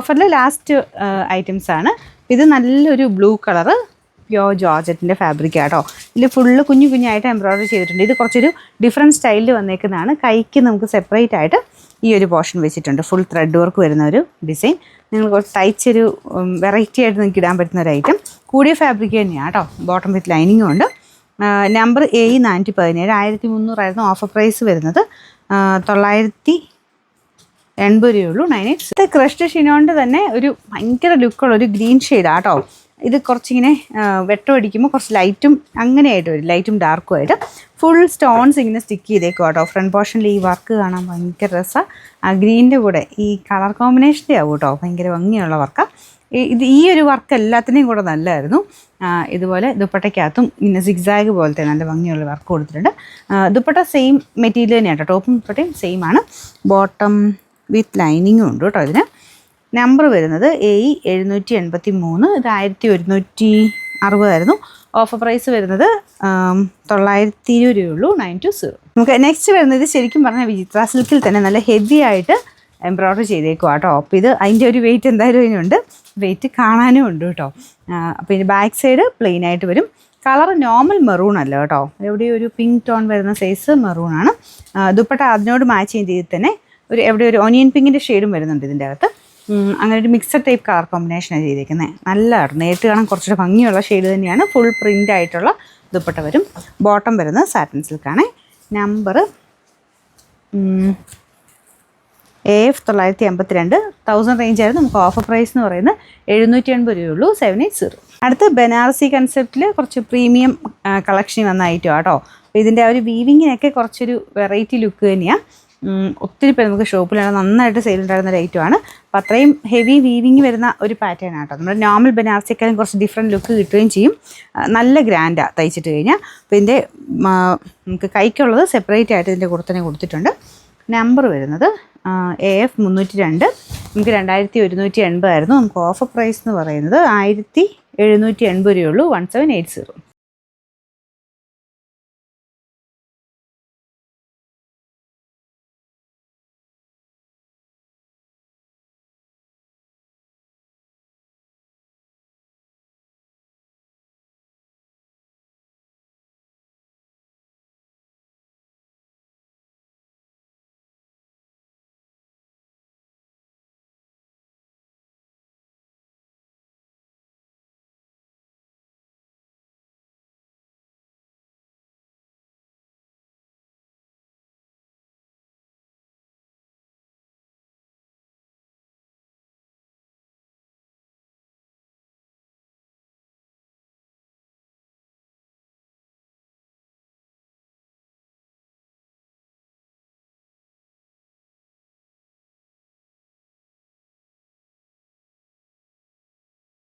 ഓഫറിൽ last items ആണ്. ഇത് നല്ലൊരു ബ്ലൂ കളറ് പ്യോർ ജോർജറ്റിൻ്റെ ഫാബ്രിക് ആട്ടോ. ഇതിൽ ഫുള്ള് കുഞ്ഞു കുഞ്ഞായിട്ട് എംബ്രോയ്ഡറി ചെയ്തിട്ടുണ്ട്. ഇത് കുറച്ചൊരു ഡിഫറെൻറ്റ് സ്റ്റൈലിൽ വന്നേക്കുന്നതാണ്. കൈക്ക് നമുക്ക് സെപ്പറേറ്റ് ആയിട്ട് ഈ ഒരു പോർഷൻ വെച്ചിട്ടുണ്ട്. ഫുൾ ത്രെഡ് വർക്ക് വരുന്ന ഒരു ഡിസൈൻ. നിങ്ങൾ കുറച്ച് തയ്ച്ചൊരു വെറൈറ്റി ആയിട്ട് നിങ്ങൾക്ക് ഇടാൻ പറ്റുന്ന ഒരു ഐറ്റം. കൂടിയ ഫാബ്രിക് തന്നെയാണ് കേട്ടോ. ബോട്ടം വിത്ത് ലൈനിങ്ങും ഉണ്ട്. നമ്പർ A417 1300 ഓഫർ പ്രൈസ് വരുന്നത് 980 രൂപയുള്ളൂ. 98. ക്രഷ്ഡ് ഷിനോണിൻ്റെ തന്നെ ഒരു ഭയങ്കര ലുക്കുള്ള ഒരു ഗ്രീൻ ഷെയ്ഡാണ് കേട്ടോ. ഇത് കുറച്ചിങ്ങനെ വെട്ടം അടിക്കുമ്പോൾ കുറച്ച് ലൈറ്റും അങ്ങനെയായിട്ട് വരും, ലൈറ്റും ഡാർക്കും ആയിട്ട്. ഫുൾ സ്റ്റോൺസ് ഇങ്ങനെ സ്റ്റിക്ക് ചെയ്തേക്കും കേട്ടോ. ഫ്രണ്ട് പോർഷനിൽ ഈ വർക്ക് കാണാൻ ഭയങ്കര രസമാണ്. ആ ഗ്രീനിൻ്റെ കൂടെ ഈ കളർ കോമ്പിനേഷൻ്റെ ആവും കേട്ടോ. ഭയങ്കര ഭംഗിയുള്ള വർക്കാണ്. ഈ ഒരു വർക്ക് എല്ലാത്തിനെയും കൂടെ നല്ലതായിരുന്നു. ഇതുപോലെ ദുപ്പട്ടയ്ക്കകത്തും ഇങ്ങനെ സിഗ്സാഗ് പോലത്തെ നല്ല ഭംഗിയുള്ള വർക്ക് കൊടുത്തിട്ടുണ്ട്. ദുപ്പട്ട സെയിം മെറ്റീരിയൽ തന്നെയാണ് കേട്ടോ. ടോപ്പും ദുപ്പട്ടയും സെയിം ആണ്. ബോട്ടം വിത്ത് ലൈനിങ്ങും ഉണ്ട് കേട്ടോ. ഇതിന് നമ്പർ വരുന്നത് A783. ഇത് 1160 ഓഫർ പ്രൈസ് വരുന്നത് 920 രൂപയുള്ളൂ. 920. നമുക്ക് നെക്സ്റ്റ് വരുന്നത് ശരിക്കും പറഞ്ഞാൽ വിചിത്ര സിൽക്കിൽ തന്നെ നല്ല ഹെവി ആയിട്ട് എംബ്രോയ്ഡറി ചെയ്തേക്കുക കേട്ടോ. അപ്പോൾ ഇത് അതിൻ്റെ ഒരു വെയിറ്റ് എന്തായാലും ഇതിനുണ്ട്. വെയിറ്റ് കാണാനും ഉണ്ട് കേട്ടോ. അപ്പോൾ ഇതിൻ്റെ ബാക്ക് സൈഡ് പ്ലെയിൻ ആയിട്ട് വരും. കളർ നോർമൽ മെറൂൺ അല്ല കേട്ടോ. എവിടെയോ ഒരു പിങ്ക് ടോൺ വരുന്ന സൈസ് മെറൂണാണ്. ദുപ്പട്ട അതിനോട് മാച്ച് ചെയ്യുന്ന രീതിയിൽ തന്നെ എവിടെയോ ഒരു ഓനിയൻ പിങ്കിൻ്റെ ഷെയ്ഡും വരുന്നുണ്ട് ഇതിൻ്റെ അകത്ത്. അങ്ങനെ ഒരു മിക്സഡ് ടൈപ്പ് കളർ കോമ്പിനേഷനാണ് ചെയ്തേക്കുന്നത്. നല്ലതാണ്. നേരിട്ട് കാണാൻ കുറച്ചുകൂടെ ഭംഗിയുള്ള ഷെയ്ഡ് തന്നെയാണ്. ഫുൾ പ്രിൻ്റ് ആയിട്ടുള്ള ദുപ്പട്ട വരും. ബോട്ടം വരുന്നത് സാറ്റിൻ സിൽക്കാണ്. Number AF982. 1000 റേഞ്ച് ആയിരുന്നു. നമുക്ക് ഓഫർ പ്രൈസ് എന്ന് പറയുന്നത് 780 രൂപയുള്ളൂ. 780. അടുത്ത് ബനാറസി കൺസെപ്റ്റിൽ കുറച്ച് പ്രീമിയം കളക്ഷൻ വന്ന ഐറ്റം കേട്ടോ. അപ്പോൾ ഇതിൻ്റെ ആ ഒരു വീവിങ്ങിനൊക്കെ കുറച്ചൊരു വെറൈറ്റി ലുക്ക് തന്നെയാണ്. ഒത്തിരി പേര് നമുക്ക് ഷോപ്പിലാണ് നന്നായിട്ട് സെയിൽ ഉണ്ടായിരുന്ന ഒരു ഐറ്റമാണ്. അപ്പോൾ അത്രയും ഹെവി വീവിങ് വരുന്ന ഒരു പാറ്റേൺ ആട്ടോ. നമ്മുടെ നോർമൽ ബനാറസിക്കാളും കുറച്ച് ഡിഫറെൻറ്റ് ലുക്ക് കിട്ടുകയും ചെയ്യും. നല്ല ഗ്രാൻഡാണ് തയ്ച്ചിട്ട് കഴിഞ്ഞാൽ. അപ്പോൾ ഇതിൻ്റെ നമുക്ക് കൈക്കുള്ളത് സെപ്പറേറ്റ് ആയിട്ട് ഇതിൻ്റെ കൂടെ തന്നെ കൊടുത്തിട്ടുണ്ട്. നമ്പർ വരുന്നത് AF302. നമുക്ക് 2180 ആയിരുന്നു. നമുക്ക് ഓഫർ പ്രൈസ് എന്ന് പറയുന്നത് 1780 രൂപയുള്ളൂ. 1780.